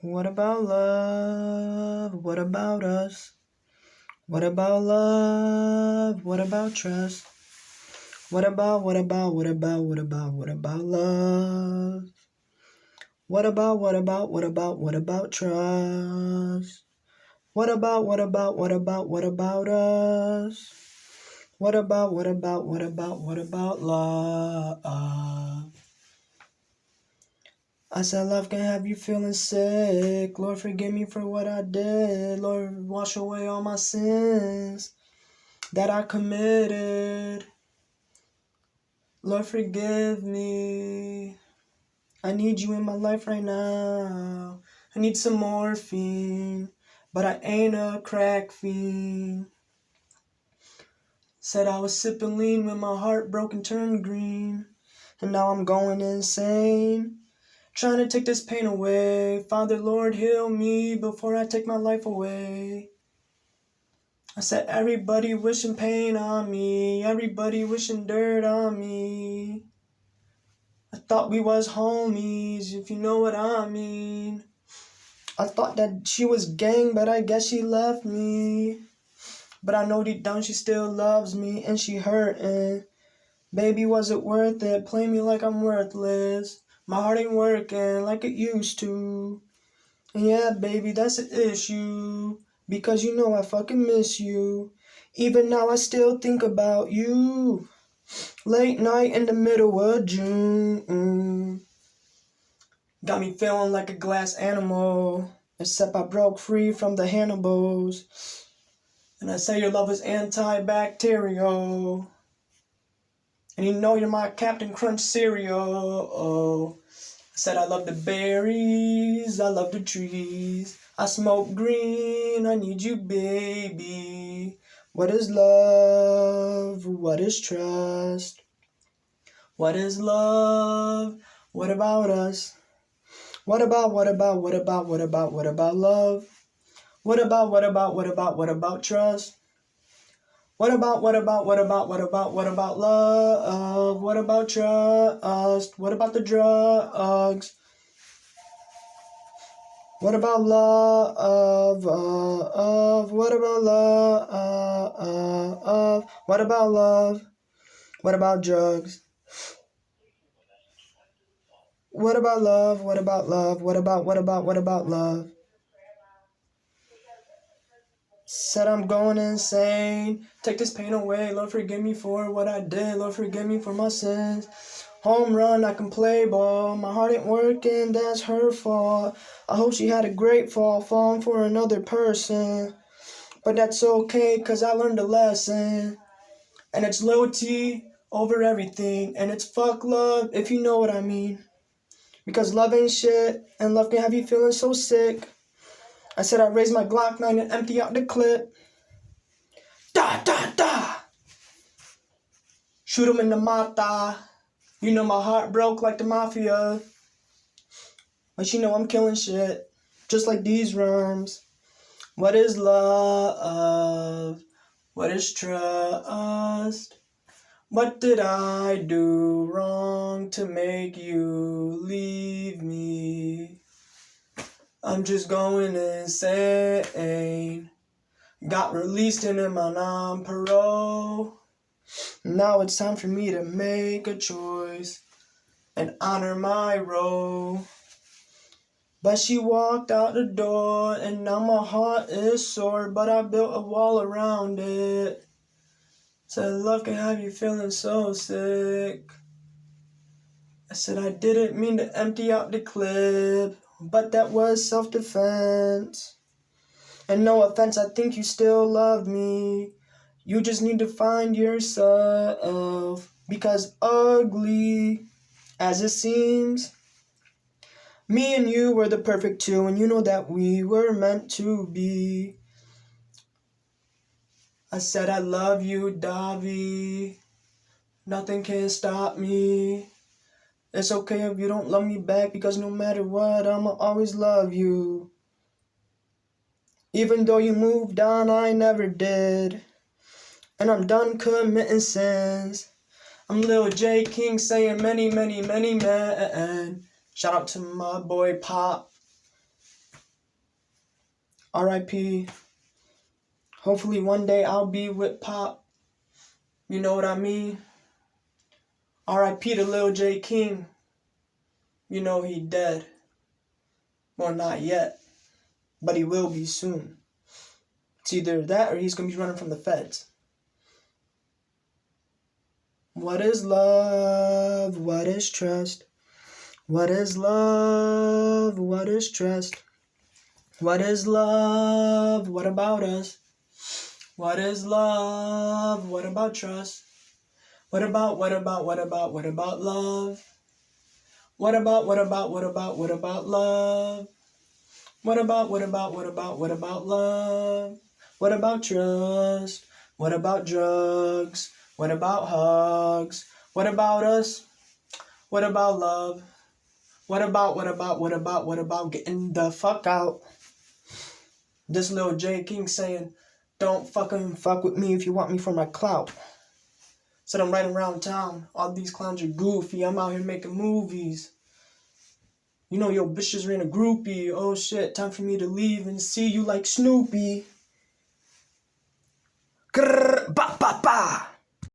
What about love? What about us? What about love? What about trust? What about love? What about trust? What about us? What about love? I said love can have you feeling sick. Lord, forgive me for what I did. Lord, wash away all my sins that I committed. Lord, forgive me. I need you in my life right now. I need some morphine, but I ain't a crack fiend. Said I was sipping lean when my heart broke and turned green. And now I'm going insane, trying to take this pain away. Father, Lord, heal me before I take my life away. I said everybody wishing pain on me, everybody wishing dirt on me. I thought we was homies, if you know what I mean. I thought that she was gang, but I guess she left me. But I know deep down she still loves me, and she hurting. Baby, was it worth it? Play me like I'm worthless. My heart ain't working like it used to. And yeah, baby, that's an issue. Because you know I fucking miss you. Even now I still think about you. Late night in the middle of June. Got me feeling like a glass animal. Except I broke free from the Hannibals. And I say your love is antibacterial. And you know you're my Captain Crunch cereal. Oh. I said I love the berries, I love the trees. I smoke green, I need you, baby. What is love? What is trust? What is love? What about us? What about love? What about trust? What about love? What about trust? What about the drugs? What about love? What about love? What about love? What about drugs? What about love? What about love? What about love? Said I'm going insane. Take this pain away. Lord, forgive me for what I did. Lord, forgive me for my sins. Home run, I can play ball. My heart ain't working, that's her fault. I hope she had a great fall, falling for another person. But that's okay, cause I learned a lesson. And it's loyalty over everything. And it's fuck love, if you know what I mean. Because love ain't shit, and love can have you feeling so sick. I said I raised my Glock 9 and empty out the clip. Da, da, da. Shoot him in the mata. You know my heart broke like the mafia. But you know I'm killing shit. Just like these rhymes. What is love? What is trust? What did I do wrong to make you leave me? I'm just going insane. Got released and in my non-parole. Now it's time for me to make a choice and honor my role. But she walked out the door and now my heart is sore, but I built a wall around it. Said love can have you feeling so sick. I said I didn't mean to empty out the clip, but that was self-defense. And no offense, I think you still love me. You just need to find yourself. Because ugly as it seems, me and you were the perfect two, and you know that we were meant to be. I said I love you, Davi. Nothing can stop me. It's okay if you don't love me back, because no matter what, I'ma always love you. Even though you moved on, I never did. And I'm done committing sins. I'm Lil J King saying many, many, many men. Shout out to my boy Pop. R.I.P. Hopefully one day I'll be with Pop. You know what I mean? R.I.P. to Lil J King. You know he dead. Well, not yet. But he will be soon. It's either that or he's going to be running from the feds. What is love? What is trust? What is love? What is trust? What is love? What about us? What is love? What about trust? What about love? What about love? What about love? What about love? What about love? What about trust? What about drugs? What about hugs? What about us? What about love? What about getting the fuck out? This Lil J King saying, don't fucking fuck with me if you want me for my clout. Said I'm right around town. All these clowns are goofy. I'm out here making movies. You know, yo, bitches ran a groupie. Oh shit, time for me to leave and see you like Snoopy. Grrr, ba ba ba.